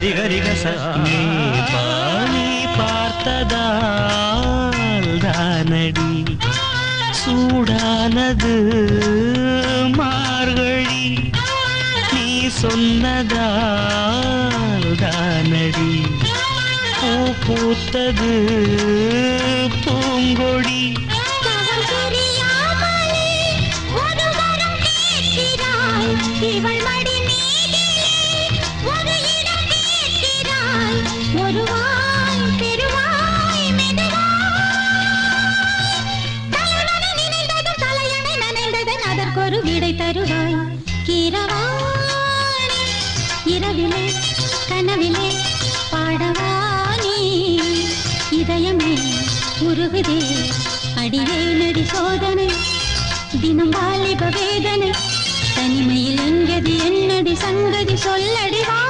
நீ பார்த்ததால் தானடி சூடானது மார்கழி நீ சொன்னதால் தானடி பூ பூத்தது பூங்கொடி அதற்கொரு விடை தருவாய் கீரவாணி இரவிலே கனவிலே பாடவானி இதயமே உருகுதே அடியே நடி சோதனை தினம் வாலிப வேதனை தனிமையில் எங்கதி என்னடி சங்கதி சொல்லடி வா